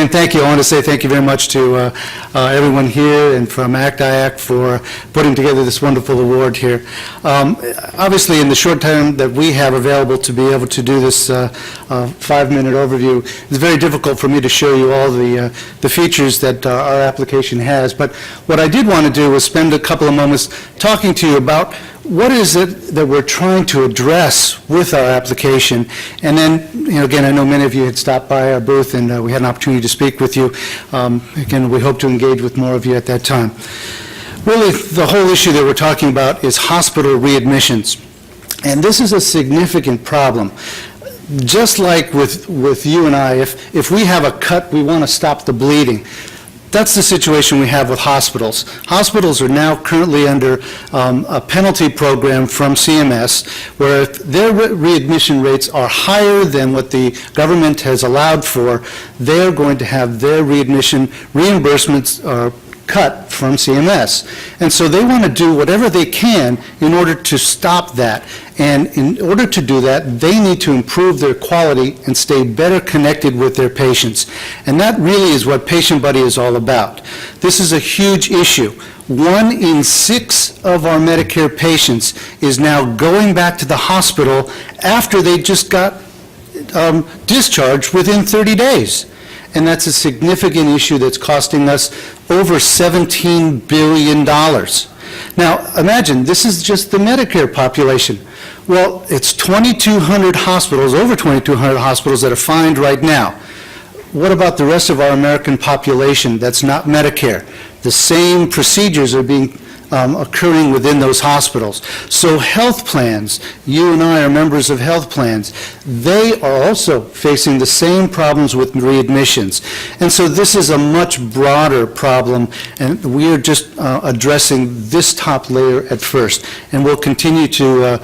Again, thank you. I want to say thank you very much to everyone here and from ACT-IAC for putting together this wonderful award here. Obviously, in the short time that we have available to be able to do this 5-minute overview, it's very difficult for me to show you all the features that our application has. But what I did want to do was spend a couple of moments talking to you about what is it that we're trying to address with our application. And then, again, I know many of you had stopped by our booth and we had an opportunity to speak with you. Again, we hope to engage with more of you at that time. Really, the whole issue that we're talking about is hospital readmissions. And this is a significant problem. Just like with you and I, if we have a cut, we want to stop the bleeding. That's the situation we have with hospitals. Hospitals are now currently under a penalty program from CMS where if their readmission rates are higher than what the government has allowed for, they're going to have their readmission reimbursements cut from CMS. And so they want to do whatever they can in order to stop that. And in order to do that, they need to improve their quality and stay better connected with their patients. And that really is what Patient Buddy is all about. This is a huge issue. 1 in 6 of our Medicare patients is now going back to the hospital after they just got discharged within 30 days. And that's a significant issue that's costing us over $17 billion. Now, imagine, this is just the Medicare population. Well, it's 2,200 hospitals, over 2,200 hospitals that are fined right now. What about the rest of our American population that's not Medicare? The same procedures are being occurring within those hospitals. So health plans, you and I are members of health plans, they are also facing the same problems with readmissions. And so this is a much broader problem, and we are just addressing this top layer at first. And we'll continue to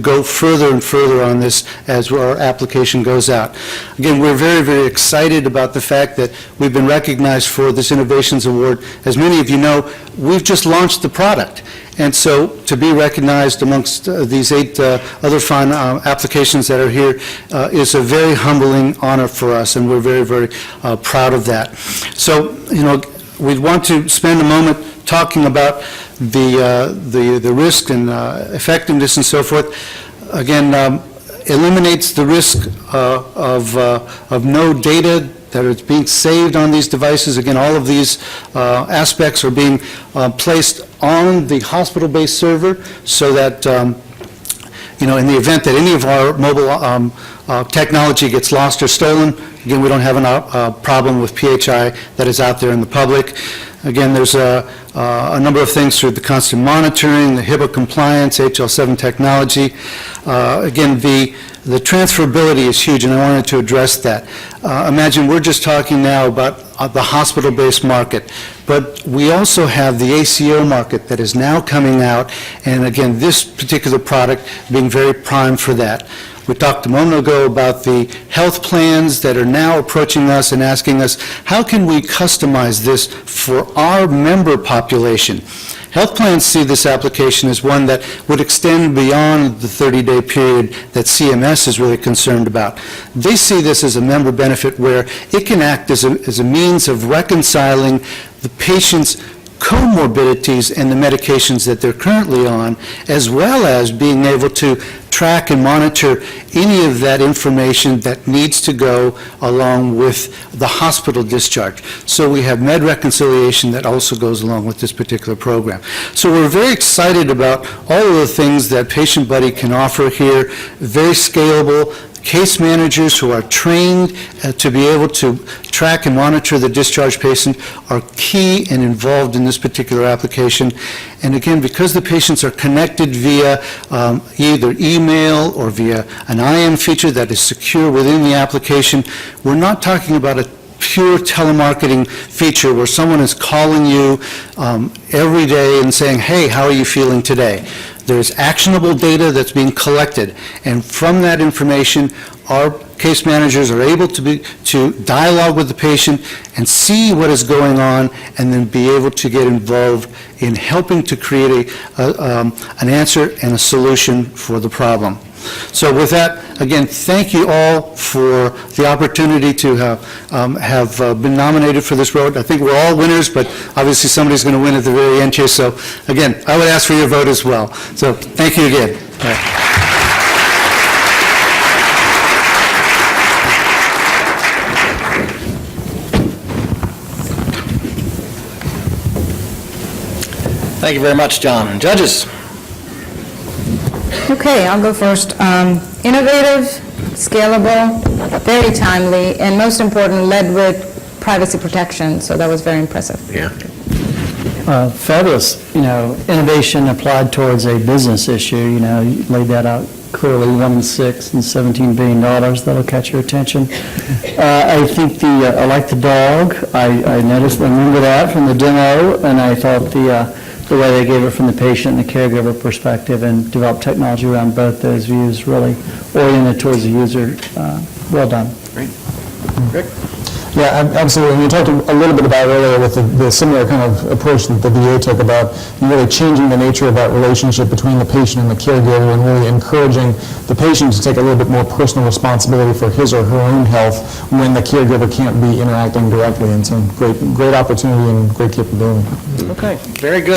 go further and further on this as our application goes out. Again, we're very, very excited about the fact that we've been recognized for this Innovations Award. As many of you know, we've just launched the product. And so to be recognized amongst these 8 other fine applications that are here is a very humbling honor for us, and we're very, very proud of that. So, we want to spend a moment talking about the risk and effectiveness and so forth. Again, eliminates the risk of no data that is being saved on these devices. Again, all of these aspects are being placed on the hospital-based server so that in the event that any of our mobile technology gets lost or stolen, again, we don't have a problem with PHI that is out there in the public. Again, there's a number of things through the constant monitoring, the HIPAA compliance, HL7 technology. Again, the transferability is huge, and I wanted to address that. Imagine we're just talking now about the hospital-based market, but we also have the ACO market that is now coming out, and again, this particular product being very prime for that. We talked a moment ago about the health plans that are now approaching us and asking us, how can we customize this for our member population? Health plans see this application as one that would extend beyond the 30-day period that CMS is really concerned about. They see this as a member benefit where it can act as a means of reconciling the patient's comorbidities and the medications that they're currently on, as well as being able to track and monitor any of that information that needs to go along with the hospital discharge. So we have med reconciliation that also goes along with this particular program. So we're very excited about all of the things that Patient Buddy can offer here, very scalable. Case managers who are trained to be able to track and monitor the discharged patient are key and involved in this particular application. And again, because the patients are connected via either email or via an IM feature that is secure within the application, we're not talking about a pure telemarketing feature where someone is calling you every day and saying, hey, how are you feeling today? There's actionable data that's being collected, and from that information, our case managers are able to dialogue with the patient and see what is going on, and then be able to get involved in helping to create an answer and a solution for the problem. So with that, again, thank you all for the opportunity to have been nominated for this road. I think we're all winners, but obviously somebody's going to win at the very end here. So again, I would ask for your vote as well. So thank you again. All right. Thank you very much, John. Judges? Okay, I'll go first. Innovative, scalable, very timely, and most important, led with privacy protection, so that was very impressive. Yeah. Fabulous, innovation applied towards a business issue, you laid that out clearly, 1 in 6 and $17 billion, that'll catch your attention. I think I like the dog, I remember that from the demo, and I thought the way they gave it from the patient and the caregiver perspective and developed technology around both those views, really oriented towards the user, well done. Great. Rick? Yeah, absolutely. And you talked a little bit about earlier with the similar kind of approach that the VA took about really changing the nature of that relationship between the patient and the caregiver and really encouraging the patient to take a little bit more personal responsibility for his or her own health when the caregiver can't be interacting directly. And so great opportunity and great capability. Okay, very good.